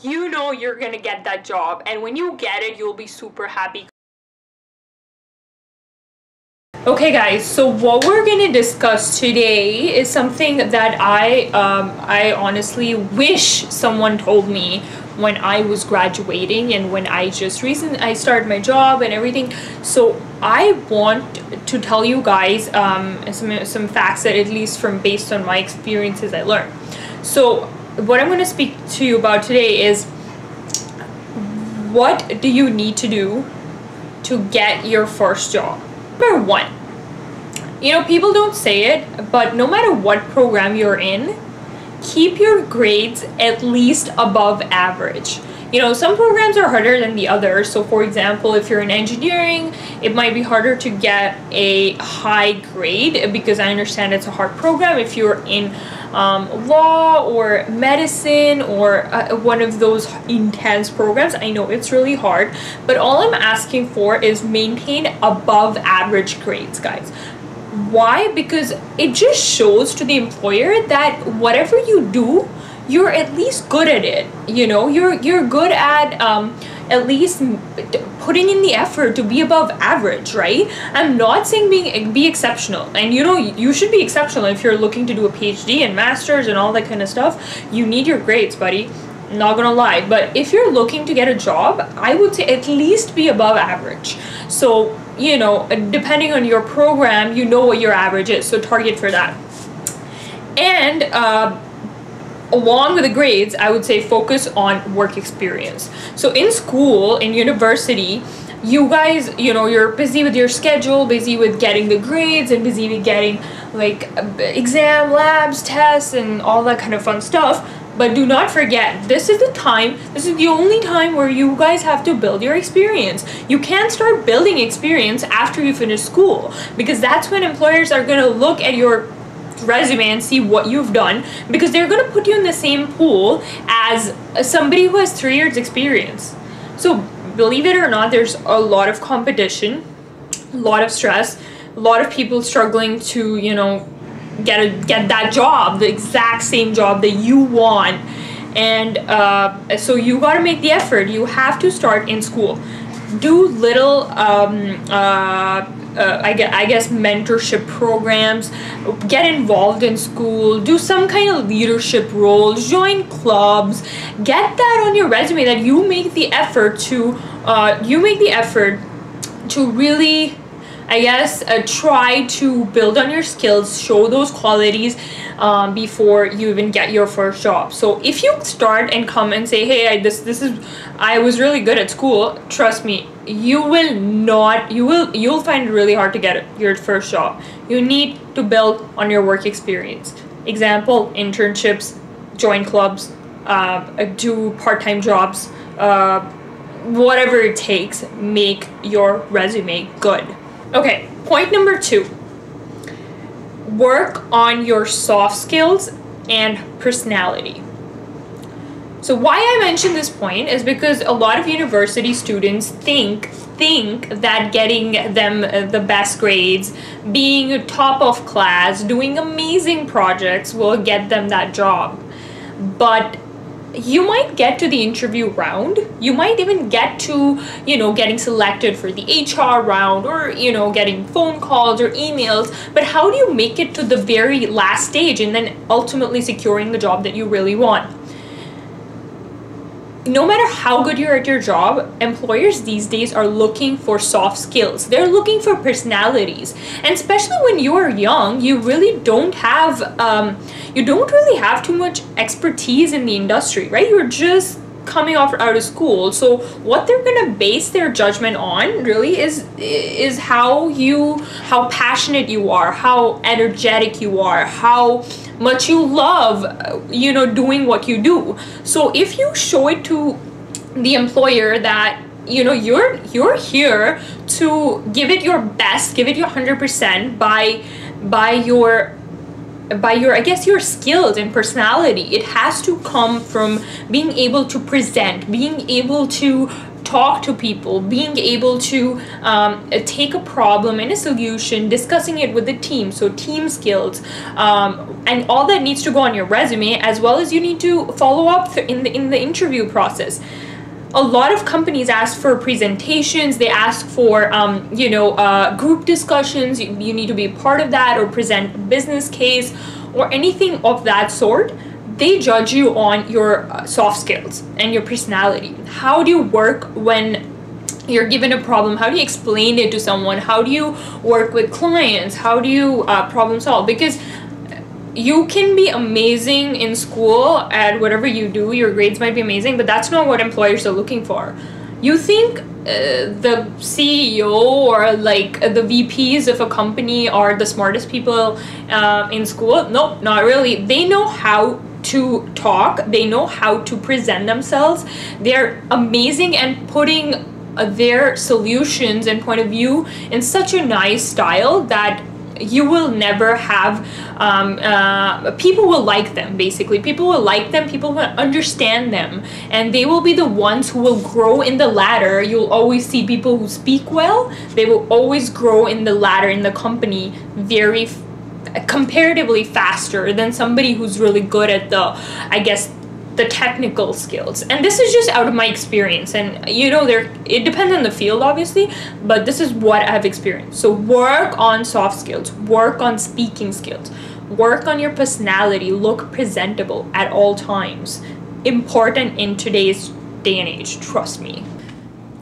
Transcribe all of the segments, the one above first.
you know you're gonna get that job, and when you get it, you'll be super happy. Okay guys, so what we're gonna discuss today is something that I honestly wish someone told me when I was graduating and when I started my job and everything. So I want to tell you guys some facts that, at least from based on my experiences, I learned. So what I'm going to speak to you about today is, what do you need to do to get your first job? Number one, people don't say it, but no matter what program you're in, keep your grades at least above average. Some programs are harder than the others. So for example, if you're in engineering, it might be harder to get a high grade, because I understand it's a hard program. If you're in law or medicine or one of those intense programs, I know it's really hard, but all I'm asking for is maintain above average grades, guys. Why? Because it just shows to the employer that whatever you do, you're at least good at it. You're good at least putting in the effort to be above average, right? I'm not saying be exceptional, and you should be exceptional if you're looking to do a PhD and masters and all that kind of stuff. You need your grades, buddy, not gonna lie. But if you're looking to get a job, I would say at least be above average. So depending on your program, what your average is, so target for that. And along with the grades, I would say focus on work experience. So in school, in university, you guys, you're busy with your schedule, busy with getting the grades, and busy with getting like exam, labs, tests, and all that kind of fun stuff. But do not forget, this is the only time where you guys have to build your experience. You can't start building experience after you finish school, because that's when employers are going to look at your resume and see what you've done, because they're going to put you in the same pool as somebody who has 3 years experience. So believe it or not, there's a lot of competition, a lot of stress, a lot of people struggling to get that job, the exact same job that you want. And so you got to make the effort. You have to start in school. Do little I guess mentorship programs, get involved in school, do some kind of leadership roles, join clubs, get that on your resume, that you make the effort to really, I guess, try to build on your skills, show those qualities before you even get your first job. So if you start and come and say, hey, I was really good at school, trust me, you'll find it really hard to get your first job. You need to build on your work experience. Example, internships, join clubs, do part-time jobs, whatever it takes, make your resume good. Okay, point number 2. Work on your soft skills and personality. So why I mention this point is because a lot of university students think that getting them the best grades, being top of class, doing amazing projects will get them that job. But you might get to the interview round, you might even get to getting selected for the HR round, or getting phone calls or emails, but how do you make it to the very last stage and then ultimately securing the job that you really want? No matter how good you're at your job, employers these days are looking for soft skills. They're looking for personalities. And especially when you're young, you really don't have too much expertise in the industry, right? You're just coming out of school. So what they're gonna base their judgment on really is how passionate you are, how energetic you are, how much you love doing what you do. So if you show it to the employer that you're here to give it your best, give it your 100% by your I guess your skills and personality. It has to come from being able to present, being able to talk to people, being able to take a problem and a solution, discussing it with the team, so team skills, and all that needs to go on your resume, as well as you need to follow up in the interview process. A lot of companies ask for presentations, they ask for group discussions. You need to be a part of that, or present a business case or anything of that sort. They judge you on your soft skills and your personality. How do you work when you're given a problem? How do you explain it to someone? How do you work with clients? How do you problem solve? Because you can be amazing in school at whatever you do, your grades might be amazing, but that's not what employers are looking for. You think the CEO or like the VPs of a company are the smartest people in school? Nope, not really. They know how to talk, they know how to present themselves. They're amazing and putting their solutions and point of view in such a nice style that you will never have people will like them. Basically, people will like them, people will understand them, and they will be the ones who will grow in the ladder. You'll always see people who speak well, they will always grow in the ladder in the company very comparatively faster than somebody who's really good at the technical skills. And this is just out of my experience, and it depends on the field obviously, but this is what I've experienced. So work on soft skills, work on speaking skills, work on your personality, look presentable at all times. Important in today's day and age, trust me.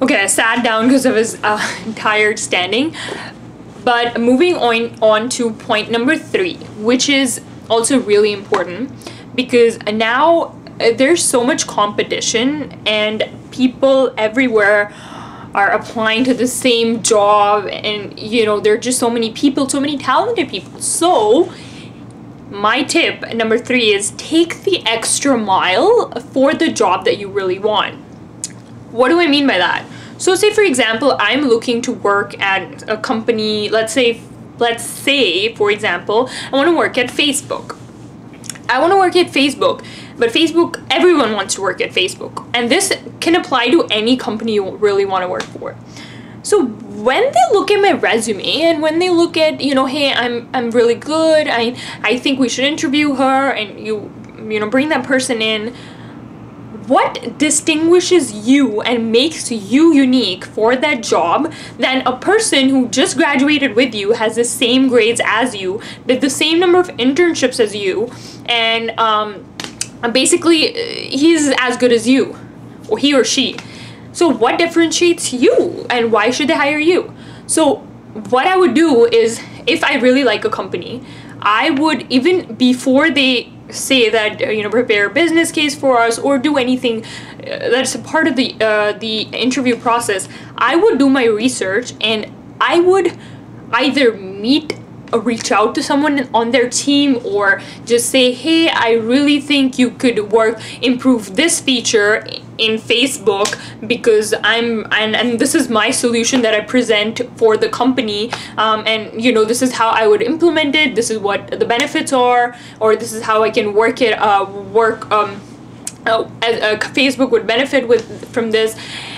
Okay, I sat down because I was tired standing. But moving on to point number 3, which is also really important, because now there's so much competition and people everywhere are applying to the same job, and there are just so many people, so many talented people. So my tip number 3 is take the extra mile for the job that you really want. What do I mean by that? So say, for example, I'm looking to work at a company, let's say, for example, I want to work at Facebook. But Facebook, everyone wants to work at Facebook. And this can apply to any company you really want to work for. So when they look at my resume and when they look at, hey, I'm really good, I think we should interview her, and you bring that person in, what distinguishes you and makes you unique for that job than a person who just graduated with you, has the same grades as you, did the same number of internships as you, and basically he's as good as you, or he or she. So what differentiates you, and why should they hire you? So what I would do is, if I really like a company, I would, even before they say that prepare a business case for us or do anything that's a part of the interview process, I would do my research, and I would either reach out to someone on their team, or just say, hey, I really think you could improve this feature in Facebook, because and this is my solution that I present for the company, and this is how I would implement it, this is what the benefits are, or this is how I can work it Facebook would benefit from this.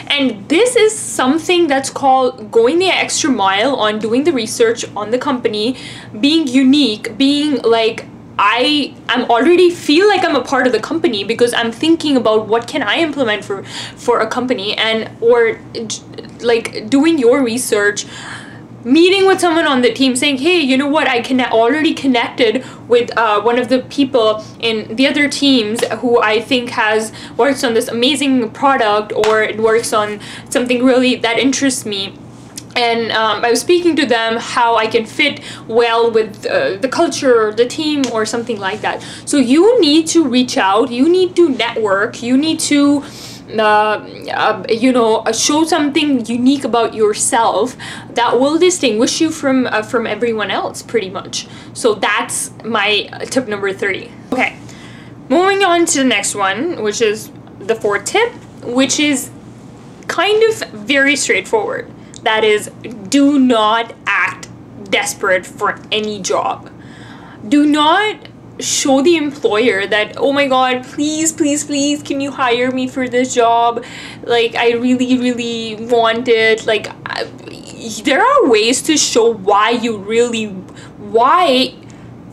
And this is something that's called going the extra mile on doing the research on the company, being unique, being like, I'm already feel like I'm a part of the company because I'm thinking about what can I implement for a company, or like doing your research, meeting with someone on the team, saying, hey, you know what, I already connected with one of the people in the other teams who I think works on this amazing product, or it works on something really that interests me. And I was speaking to them how I can fit well with the culture, the team, or something like that. So you need to reach out, you need to network, you need to show something unique about yourself that will distinguish you from everyone else, pretty much. So that's my tip number 3. Okay, moving on to the next one, which is the 4th tip, which is kind of very straightforward. That is, do not act desperate for any job. Do not show the employer that, oh my god, please, please, please, can you hire me for this job? Like, I really, really want it. Like, there are ways to show why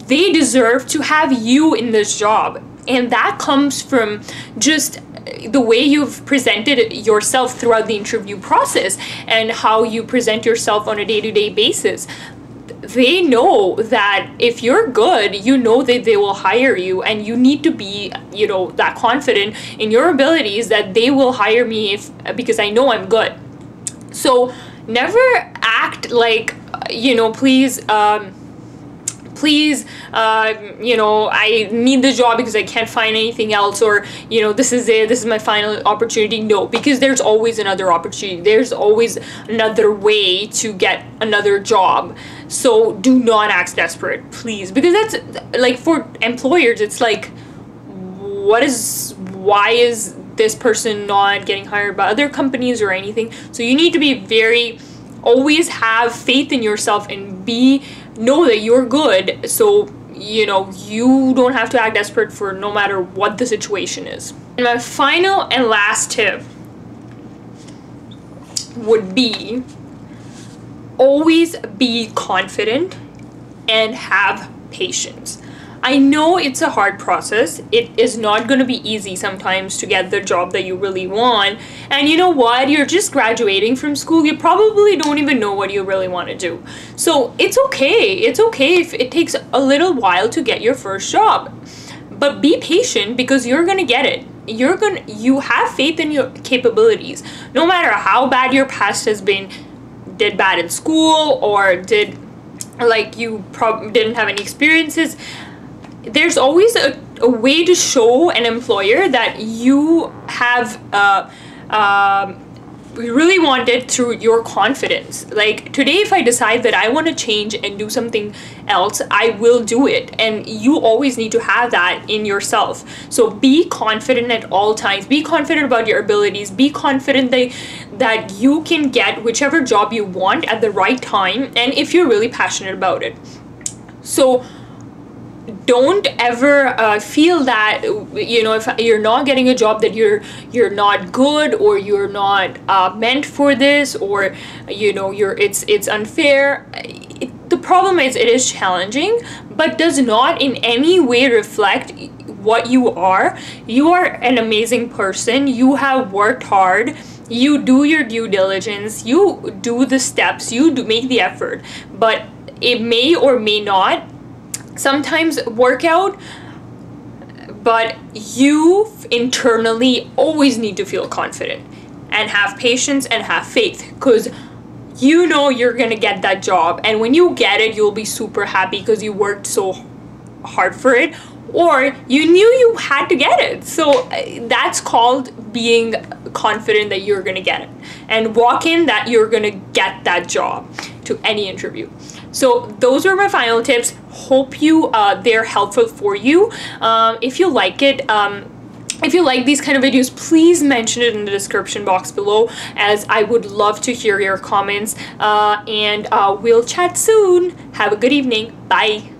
they deserve to have you in this job. And that comes from just the way you've presented yourself throughout the interview process and how you present yourself on a day-to-day basis. They know that if you're good, you know that they will hire you, and you need to be, you know, that confident in your abilities that they will hire me because I know I'm good. So never act like, you know, please, you know, I need the job because I can't find anything else, or, you know, this is it, this is my final opportunity. No, because there's always another opportunity. There's always another way to get another job. So do not act desperate, please, because that's like, for employers, it's like, why is this person not getting hired by other companies or anything? So you need to be always have faith in yourself and know that you're good. So, you know, you don't have to act desperate for no matter what the situation is. And my final and last tip would be, always be confident and have patience. I know it's a hard process. It is not going to be easy sometimes to get the job that you really want. And you know what? You're just graduating from school. You probably don't even know what you really want to do. So it's okay. It's okay if it takes a little while to get your first job. But be patient, because you're going to get it. You have faith in your capabilities. No matter how bad your past has been, did bad in school, or did, like, you didn't have any experiences, there's always a way to show an employer that you have really want it through your confidence. Like, today, if I decide that I want to change and do something else, I will do it. And you always need to have that in yourself. So be confident at all times. Be confident about your abilities. Be confident that you can get whichever job you want at the right time, and if you're really passionate about it. So don't ever feel that, you know, if you're not getting a job, that you're not good, or you're not meant for this, or, you know, it's unfair. The problem is, it is challenging, but does not in any way reflect what you are. You are an amazing person. You have worked hard. You do your due diligence. You do the steps. You make the effort. But it may or may not sometimes work out, but you internally always need to feel confident and have patience and have faith, because you know you're gonna get that job, and when you get it, you'll be super happy because you worked so hard for it, or you knew you had to get it. So that's called being confident that you're gonna get it, and walk in that you're gonna get that job to any interview. So those are my final tips. Hope they're helpful for you. If you like it, if you like these kind of videos, please mention it in the description box below, as I would love to hear your comments. And we'll chat soon. Have a good evening. Bye.